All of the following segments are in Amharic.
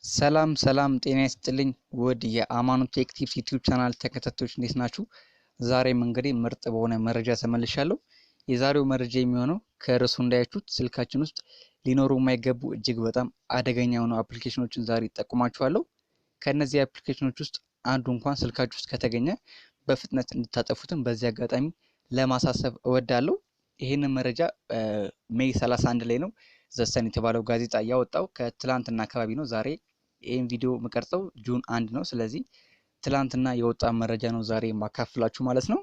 ሰላም ጤና ይስጥልኝ ውድ የአማኑ ቴክ ቲፕስ ዩቲዩብ ቻናል ተከታታዮች እንዴት ናችሁ? ዛሬም እንግዲህ ምርጥ በሆነ መረጃ ተመልሻለሁ። የዛሬው መረጃ የሚሆነው ከርዕሱ እንዳያችሁት ስልካችን ውስጥ ሊኖሩ የማይገቡ እጅግ በጣም አደገኛ የሆኑ አፕሊኬሽኖችን ዛሬ እጠቁማችኋለሁ። ከነዚህ አፕሊኬሽኖች ውስጥ አንዱ እንኳን ስልካችሁ ውስጥ ከተገኘ በፍጥነት እንድታጠፉትን በዚህ አጋጣሚ ለማሳሰብ እወዳለሁ። ይህንን መረጃ ሜይ 31 ላይ ነው ዘሰን የተባለው ጋዜጣ ያወጣው። ከትላንትና አካባቢ ነው። ዛሬ ይህን ቪዲዮ መቀርጸው ጁን 1 ነው። ስለዚህ ትላንትና የወጣ መረጃ ነው ዛሬ ማካፍላችሁ ማለት ነው።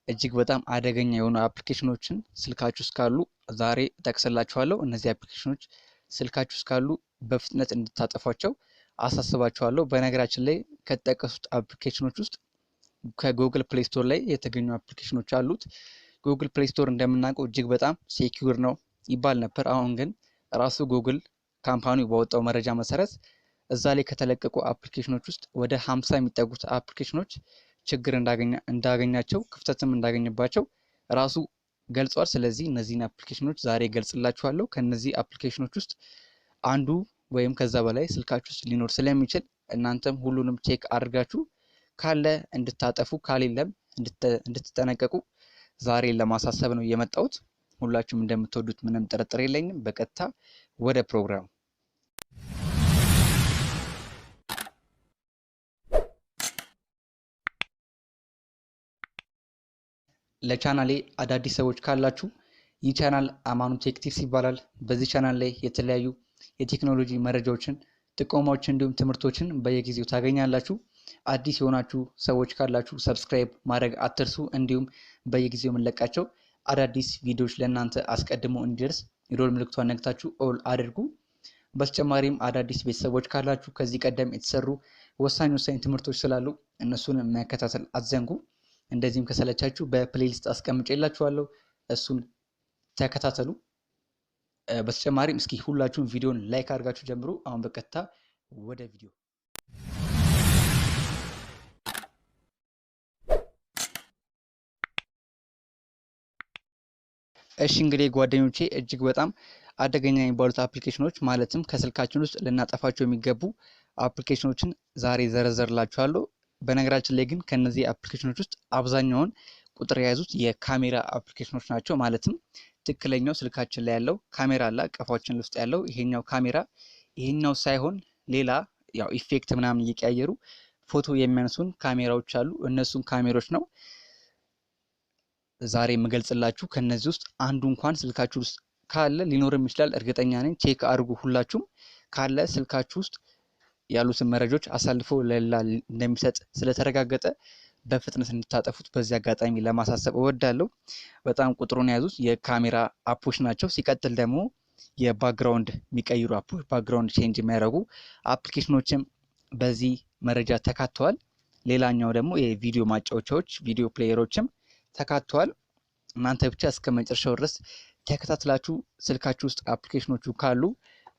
እጅግ በጣም አደገኛ የሆኑ አፕሊኬሽኖችን ስልካችሁ ውስጥ ካሉ ዛሬ እጠቅስላችኋለሁ። እነዚህ አፕሊኬሽኖች ስልካችሁ ውስጥ ካሉ በፍጥነት እንድታጠፏቸው አሳስባችኋለሁ። በነገራችን ላይ ከተጠቀሱት አፕሊኬሽኖች ውስጥ ከጉግል ፕሌይ ስቶር ላይ የተገኙ አፕሊኬሽኖች አሉት። ጉግል ፕሌይ ስቶር እንደምናውቀው እጅግ በጣም ሴኪዩር ነው ይባል ነበር። አሁን ግን ራሱ ጉግል ካምፓኒው ባወጣው መረጃ መሰረት እዛ ላይ ከተለቀቁ አፕሊኬሽኖች ውስጥ ወደ 50 የሚጠጉት አፕሊኬሽኖች ችግር እንዳገኛቸው ክፍተትም እንዳገኘባቸው ራሱ ገልጿል። ስለዚህ እነዚህን አፕሊኬሽኖች ዛሬ ገልጽላችኋለሁ። ከነዚህ አፕሊኬሽኖች ውስጥ አንዱ ወይም ከዛ በላይ ስልካችሁ ውስጥ ሊኖር ስለሚችል እናንተም ሁሉንም ቼክ አድርጋችሁ ካለ እንድታጠፉ ካሌለም እንድትጠነቀቁ ዛሬ ለማሳሰብ ነው የመጣሁት። ሁላችሁም እንደምትወዱት ምንም ጥርጥር የለኝም። በቀጥታ ወደ ፕሮግራሙ። ለቻናሌ አዳዲስ ሰዎች ካላችሁ ይህ ቻናል አማኑ ቴክ ቲፕስ ይባላል። በዚህ ቻናል ላይ የተለያዩ የቴክኖሎጂ መረጃዎችን፣ ጥቆማዎችን እንዲሁም ትምህርቶችን በየጊዜው ታገኛላችሁ። አዲስ የሆናችሁ ሰዎች ካላችሁ ሰብስክራይብ ማድረግ አትርሱ። እንዲሁም በየጊዜው የምንለቃቸው አዳዲስ ቪዲዮዎች ለእናንተ አስቀድሞ እንዲደርስ የደወል ምልክቷን ነክታችሁ ኦል አድርጉ። በተጨማሪም አዳዲስ ቤተሰቦች ካላችሁ ከዚህ ቀደም የተሰሩ ወሳኝ ትምህርቶች ስላሉ እነሱን መከታተል አትዘንጉ። እንደዚህም ከሰለቻችሁ በፕሌሊስት አስቀምጬላችኋለሁ፣ እሱን ተከታተሉ። በተጨማሪም እስኪ ሁላችሁም ቪዲዮን ላይክ አድርጋችሁ ጀምሩ። አሁን በቀጥታ ወደ ቪዲዮ። እሺ እንግዲህ ጓደኞቼ እጅግ በጣም አደገኛ የሚባሉት አፕሊኬሽኖች ማለትም ከስልካችን ውስጥ ልናጠፋቸው የሚገቡ አፕሊኬሽኖችን ዛሬ ዘረዘርላችኋለሁ። በነገራችን ላይ ግን ከነዚህ አፕሊኬሽኖች ውስጥ አብዛኛውን ቁጥር የያዙት የካሜራ አፕሊኬሽኖች ናቸው። ማለትም ትክክለኛው ስልካችን ላይ ያለው ካሜራ አለ ቀፋችን ውስጥ ያለው ይሄኛው ካሜራ፣ ይሄኛው ሳይሆን ሌላ ያው ኢፌክት ምናምን እየቀያየሩ ፎቶ የሚያነሱን ካሜራዎች አሉ። እነሱን ካሜራዎች ነው ዛሬ የምገልጽላችሁ። ከነዚህ ውስጥ አንዱ እንኳን ስልካችሁ ውስጥ ካለ ሊኖርም ይችላል፣ እርግጠኛ ነኝ። ቼክ አድርጉ ሁላችሁም። ካለ ስልካችሁ ውስጥ ያሉትን መረጃዎች አሳልፎ ለሌላ እንደሚሰጥ ስለተረጋገጠ በፍጥነት እንድታጠፉት በዚህ አጋጣሚ ለማሳሰብ እወዳለሁ። በጣም ቁጥሩን የያዙት የካሜራ አፖች ናቸው። ሲቀጥል ደግሞ የባክግራውንድ የሚቀይሩ አፖች፣ ባክግራውንድ ቼንጅ የሚያደርጉ አፕሊኬሽኖችም በዚህ መረጃ ተካተዋል። ሌላኛው ደግሞ የቪዲዮ ማጫወቻዎች፣ ቪዲዮ ፕሌየሮችም ተካተዋል። እናንተ ብቻ እስከ መጨረሻው ድረስ ተከታትላችሁ ስልካችሁ ውስጥ አፕሊኬሽኖቹ ካሉ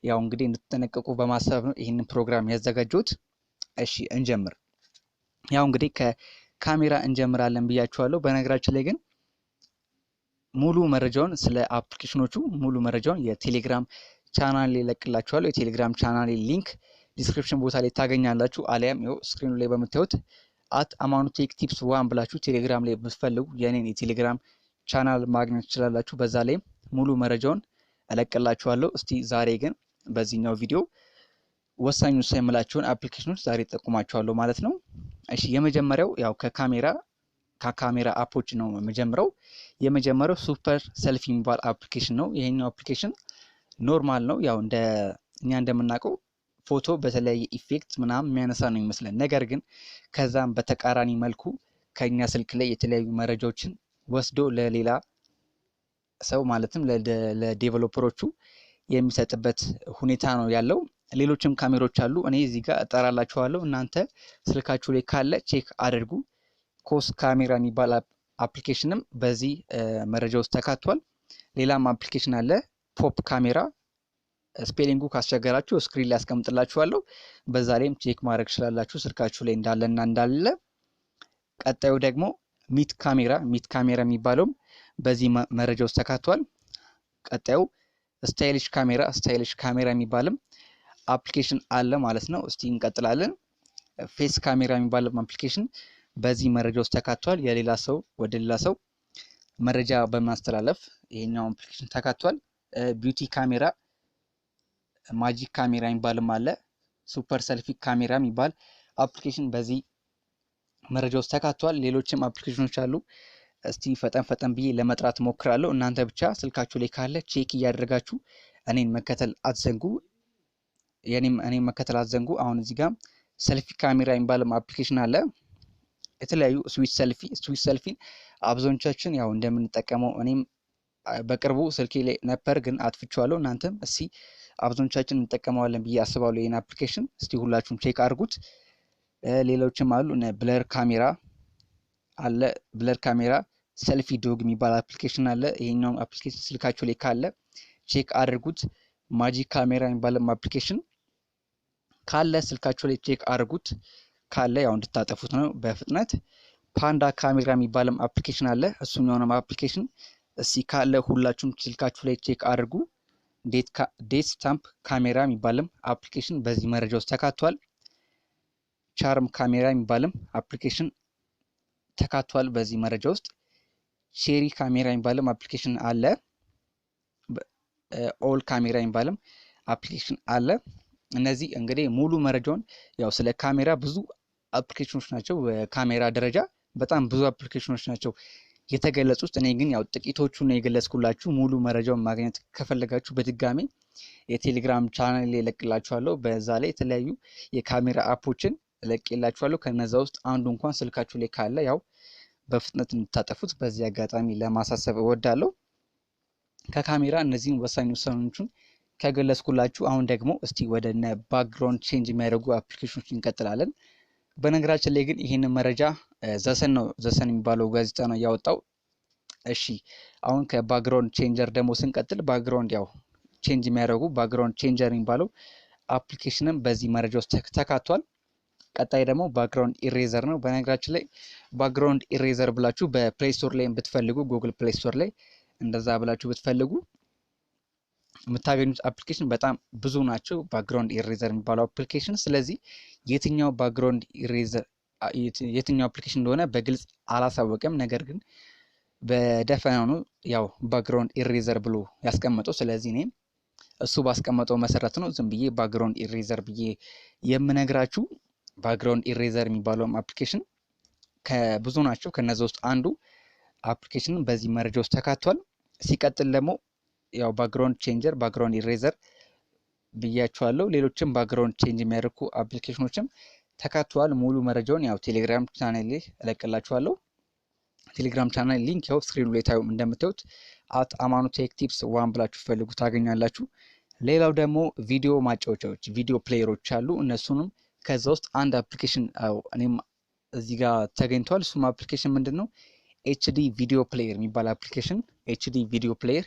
ያው እንግዲህ እንድትጠነቀቁ በማሰብ ነው ይህንን ፕሮግራም ያዘጋጀሁት። እሺ እንጀምር። ያው እንግዲህ ከካሜራ እንጀምራለን ብያችኋለሁ። በነገራችን ላይ ግን ሙሉ መረጃውን ስለ አፕሊኬሽኖቹ ሙሉ መረጃውን የቴሌግራም ቻናል ላይ ለቅላችኋለሁ። የቴሌግራም ቻናል ሊንክ ዲስክሪፕሽን ቦታ ላይ ታገኛላችሁ። አሊያም ይኸው ስክሪኑ ላይ በምታዩት አማኑ ቴክ ቲፕስ 1 ብላችሁ ቴሌግራም ላይ ብትፈልጉ የኔን የቴሌግራም ቻናል ማግኘት ትችላላችሁ። በዛ ላይ ሙሉ መረጃውን እለቅላችኋለሁ። እስቲ ዛሬ ግን በዚህኛው ቪዲዮ ወሳኝ የምላቸውን አፕሊኬሽኖች ዛሬ ተጠቁማችኋለሁ ማለት ነው። እሺ የመጀመሪያው ያው ከካሜራ አፖች ነው የመጀመሪያው። የመጀመሪያው ሱፐር ሰልፊ የሚባል አፕሊኬሽን ነው። ይሄኛው አፕሊኬሽን ኖርማል ነው። ያው እኛ እንደምናውቀው ፎቶ በተለያየ ኢፌክት ምናምን የሚያነሳ ነው ይመስላል። ነገር ግን ከዛም በተቃራኒ መልኩ ከኛ ስልክ ላይ የተለያዩ መረጃዎችን ወስዶ ለሌላ ሰው ማለትም ለዴቨሎፐሮቹ የሚሰጥበት ሁኔታ ነው ያለው። ሌሎችም ካሜራዎች አሉ። እኔ እዚህ ጋር እጠራላችኋለሁ። እናንተ ስልካችሁ ላይ ካለ ቼክ አድርጉ። ኮስ ካሜራ የሚባል አፕሊኬሽንም በዚህ መረጃ ውስጥ ተካቷል። ሌላም አፕሊኬሽን አለ ፖፕ ካሜራ። ስፔሊንጉ ካስቸገራችሁ ስክሪን ላይ አስቀምጥላችኋለሁ። በዛ ላይም ቼክ ማድረግ ትችላላችሁ ስልካችሁ ላይ እንዳለና እንዳለ። ቀጣዩ ደግሞ ሚት ካሜራ የሚባለውም በዚህ መረጃ ውስጥ ተካቷል። ቀጣዩ ስታይሊሽ ካሜራ የሚባልም አፕሊኬሽን አለ ማለት ነው። እስቲ እንቀጥላለን። ፌስ ካሜራ የሚባለው አፕሊኬሽን በዚህ መረጃ ውስጥ ተካቷል። የሌላ ሰው ወደ ሌላ ሰው መረጃ በማስተላለፍ ይሄኛው አፕሊኬሽን ተካቷል። ቢዩቲ ካሜራ፣ ማጂክ ካሜራ የሚባልም አለ። ሱፐር ሰልፊ ካሜራ የሚባል አፕሊኬሽን በዚህ መረጃ ውስጥ ተካቷል። ሌሎችም አፕሊኬሽኖች አሉ። እስቲ ፈጠን ብዬ ለመጥራት ሞክራለሁ። እናንተ ብቻ ስልካችሁ ላይ ካለ ቼክ እያደረጋችሁ እኔን መከተል አትዘንጉ። እኔን መከተል አትዘንጉ። አሁን እዚህ ጋር ሰልፊ ካሜራ የሚባልም አፕሊኬሽን አለ። የተለያዩ ስዊች ሰልፊን አብዛኞቻችን ያው እንደምንጠቀመው እኔም በቅርቡ ስልኬ ላይ ነበር ግን አጥፍቼዋለሁ። እናንተም እስቲ አብዛኞቻችን እንጠቀመዋለን ብዬ አስባለሁ ይሄን አፕሊኬሽን። እስቲ ሁላችሁም ቼክ አድርጉት። ሌሎችም አሉ። ብለር ካሜራ አለ። ብለር ካሜራ፣ ሰልፊ ዶግ የሚባል አፕሊኬሽን አለ። ይሄኛው አፕሊኬሽን ስልካችሁ ላይ ካለ ቼክ አድርጉት። ማጂክ ካሜራ የሚባልም አፕሊኬሽን ካለ ስልካችሁ ላይ ቼክ አድርጉት። ካለ ያው እንድታጠፉት ነው በፍጥነት። ፓንዳ ካሜራ የሚባልም አፕሊኬሽን አለ። እሱም የሆነም አፕሊኬሽን እስቲ ካለ ሁላችሁም ስልካችሁ ላይ ቼክ አድርጉ። ዴት ስታምፕ ካሜራ የሚባልም አፕሊኬሽን በዚህ መረጃ ውስጥ ተካቷል። ቻርም ካሜራ የሚባልም አፕሊኬሽን ተካቷል በዚህ መረጃ ውስጥ። ቼሪ ካሜራ የሚባልም አፕሊኬሽን አለ። ኦል ካሜራ የሚባልም አፕሊኬሽን አለ። እነዚህ እንግዲህ ሙሉ መረጃውን ያው ስለ ካሜራ ብዙ አፕሊኬሽኖች ናቸው። በካሜራ ደረጃ በጣም ብዙ አፕሊኬሽኖች ናቸው የተገለጹት። እኔ ግን ያው ጥቂቶቹን ነው የገለጽኩላችሁ። ሙሉ መረጃውን ማግኘት ከፈለጋችሁ በድጋሚ የቴሌግራም ቻናል ላይ እለቅላችኋለሁ። በዛ ላይ የተለያዩ የካሜራ አፖችን እለቅላችኋለሁ። ከነዛ ውስጥ አንዱ እንኳን ስልካችሁ ላይ ካለ ያው በፍጥነት እንድታጠፉት በዚህ አጋጣሚ ለማሳሰብ እወዳለሁ። ከካሜራ እነዚህን ወሳኝ ውሳኔዎችን ከገለጽኩላችሁ አሁን ደግሞ እስቲ ወደ ባክግራውንድ ቼንጅ የሚያደርጉ አፕሊኬሽኖች እንቀጥላለን። በነገራችን ላይ ግን ይህንን መረጃ ዘሰን የሚባለው ጋዜጣ ነው ያወጣው። እሺ አሁን ከባክግራውንድ ቼንጀር ደግሞ ስንቀጥል ባክግራውንድ ያው ቼንጅ የሚያደርጉ ባክግራውንድ ቼንጀር የሚባለው አፕሊኬሽንም በዚህ መረጃ ውስጥ ተካቷል። ቀጣይ ደግሞ ባክግራውንድ ኢሬዘር ነው። በነገራችን ላይ ባክግራውንድ ኢሬዘር ብላችሁ በፕሌይ ስቶር ላይ ብትፈልጉ ጉግል ፕሌይ ስቶር ላይ እንደዛ ብላችሁ ብትፈልጉ የምታገኙት አፕሊኬሽን በጣም ብዙ ናቸው። ባክግራውንድ ኢሬዘር የሚባለው አፕሊኬሽን። ስለዚህ የትኛው ባክግራውንድ ኢሬዘር የትኛው አፕሊኬሽን እንደሆነ በግልጽ አላሳወቀም። ነገር ግን በደፈናው ያው ባክግራውንድ ኢሬዘር ብሎ ያስቀመጠው። ስለዚህ እኔም እሱ ባስቀመጠው መሰረት ነው ዝም ብዬ ባክግራውንድ ኢሬዘር ብዬ የምነግራችሁ። ባክግራውንድ ኢሬዘር የሚባለው አፕሊኬሽን ከብዙ ናቸው። ከነዛ ውስጥ አንዱ አፕሊኬሽን በዚህ መረጃ ውስጥ ተካቷል። ሲቀጥል ደግሞ ያው ባክግራውንድ ቼንጀር፣ ባክግራውንድ ኢሬዘር ብያችኋለሁ። ሌሎችም ባክግራውንድ ቼንጅ የሚያደርጉ አፕሊኬሽኖችም ተካቷል። ሙሉ መረጃውን ያው ቴሌግራም ቻናል ላይ እለቅላችኋለሁ። ቴሌግራም ቻናል ሊንክ ያው ስክሪኑ ላይ ታዩ እንደምታዩት አማኑ ቴክ ቲፕስ 1 ብላችሁ ፈልጉ ታገኛላችሁ። ሌላው ደግሞ ቪዲዮ ማጫወቻዎች፣ ቪዲዮ ፕሌየሮች አሉ። እነሱንም ከዛ ውስጥ አንድ አፕሊኬሽን እኔም እዚህ ጋር ተገኝቷል። እሱም አፕሊኬሽን ምንድነው? ኤችዲ ቪዲዮ ፕሌየር የሚባል አፕሊኬሽን። ኤችዲ ቪዲዮ ፕሌየር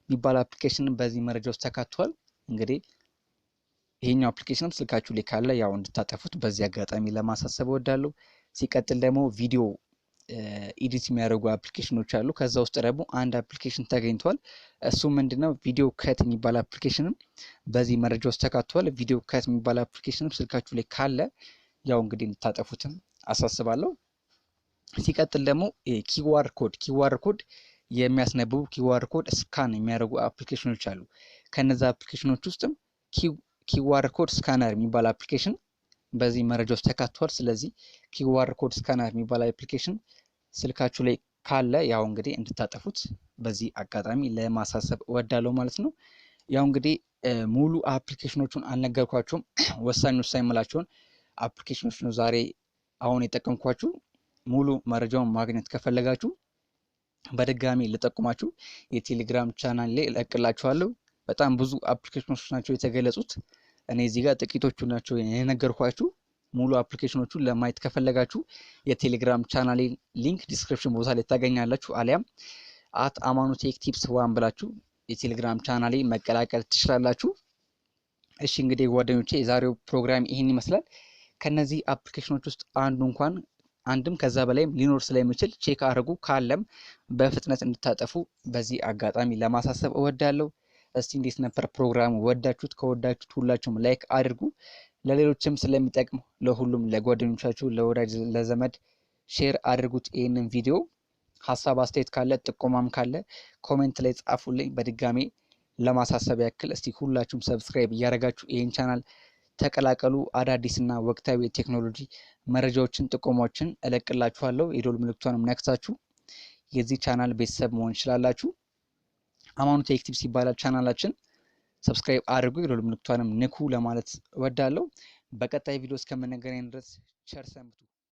የሚባል አፕሊኬሽን በዚህ መረጃ ውስጥ ተካቷል። እንግዲህ ይሄኛው አፕሊኬሽንም ስልካችሁ ላይ ካለ ያው እንድታጠፉት በዚህ አጋጣሚ ለማሳሰብ እወዳለሁ። ሲቀጥል ደግሞ ቪዲዮ ኤዲት የሚያደርጉ አፕሊኬሽኖች አሉ። ከዛ ውስጥ ደግሞ አንድ አፕሊኬሽን ተገኝቷል። እሱ ምንድነው? ቪዲዮ ከት የሚባል አፕሊኬሽንም በዚህ መረጃ ውስጥ ተካቷል። ቪዲዮ ከት የሚባል አፕሊኬሽንም ስልካችሁ ላይ ካለ ያው እንግዲህ እንድታጠፉትም አሳስባለሁ። ሲቀጥል ደግሞ ኪዋር ኮድ የሚያስነብቡ ኪዋር ኮድ ስካን የሚያደርጉ አፕሊኬሽኖች አሉ። ከነዛ አፕሊኬሽኖች ውስጥም ኪዋር ኮድ ስካነር የሚባል አፕሊኬሽን በዚህ መረጃ ውስጥ ተካቷል። ስለዚህ ኪዋር ኮድ ስካነር የሚባል አፕሊኬሽን ስልካችሁ ላይ ካለ ያው እንግዲህ እንድታጠፉት በዚህ አጋጣሚ ለማሳሰብ እወዳለሁ ማለት ነው። ያው እንግዲህ ሙሉ አፕሊኬሽኖቹን አልነገርኳችሁም። ወሳኝ የምላቸውን አፕሊኬሽኖች ነው ዛሬ አሁን የጠቀምኳችሁ። ሙሉ መረጃውን ማግኘት ከፈለጋችሁ በድጋሚ ልጠቁማችሁ የቴሌግራም ቻናል ላይ እለቅላችኋለሁ። በጣም ብዙ አፕሊኬሽኖች ናቸው የተገለጹት። እኔ እዚህ ጋር ጥቂቶቹ ናቸው የነገርኳችሁ። ሙሉ አፕሊኬሽኖቹን ለማየት ከፈለጋችሁ የቴሌግራም ቻናል ሊንክ ዲስክሪፕሽን ቦታ ላይ ታገኛላችሁ። አሊያም አማኑ ቴክ ቲፕስ 1 ብላችሁ የቴሌግራም ቻናል መቀላቀል ትችላላችሁ። እሺ እንግዲህ ጓደኞቼ የዛሬው ፕሮግራም ይሄን ይመስላል። ከነዚህ አፕሊኬሽኖች ውስጥ አንድም ከዛ በላይም ሊኖር ስለሚችል ቼክ አድርጉ። ካለም በፍጥነት እንድታጠፉ በዚህ አጋጣሚ ለማሳሰብ እወዳለሁ። እስቲ እንዴት ነበር ፕሮግራሙ? ወዳችሁት? ከወዳችሁት ሁላችሁም ላይክ አድርጉ። ለሌሎችም ስለሚጠቅም ለሁሉም ለጓደኞቻችሁ፣ ለወዳጅ ለዘመድ ሼር አድርጉት ይህንን ቪዲዮ። ሀሳብ አስተያየት ካለ ጥቆማም ካለ ኮሜንት ላይ ጻፉልኝ። በድጋሜ ለማሳሰብ ያክል እስቲ ሁላችሁም ሰብስክራይብ እያደረጋችሁ ይህን ቻናል ተቀላቀሉ። አዳዲስና ወቅታዊ የቴክኖሎጂ መረጃዎችን ጥቆማዎችን እለቅላችኋለሁ። የደወል ምልክቷንም ነክታችሁ የዚህ ቻናል ቤተሰብ መሆን ይችላላችሁ። አማኑ ቴክ ቲፕስ ይባላል ቻናላችን። ሰብስክራይብ አድርጉ፣ የደወል ምልክቷንም ንኩ ለማለት እወዳለሁ። በቀጣይ ቪዲዮ እስከምንገናኝ ድረስ ቸር ሰንብቱ።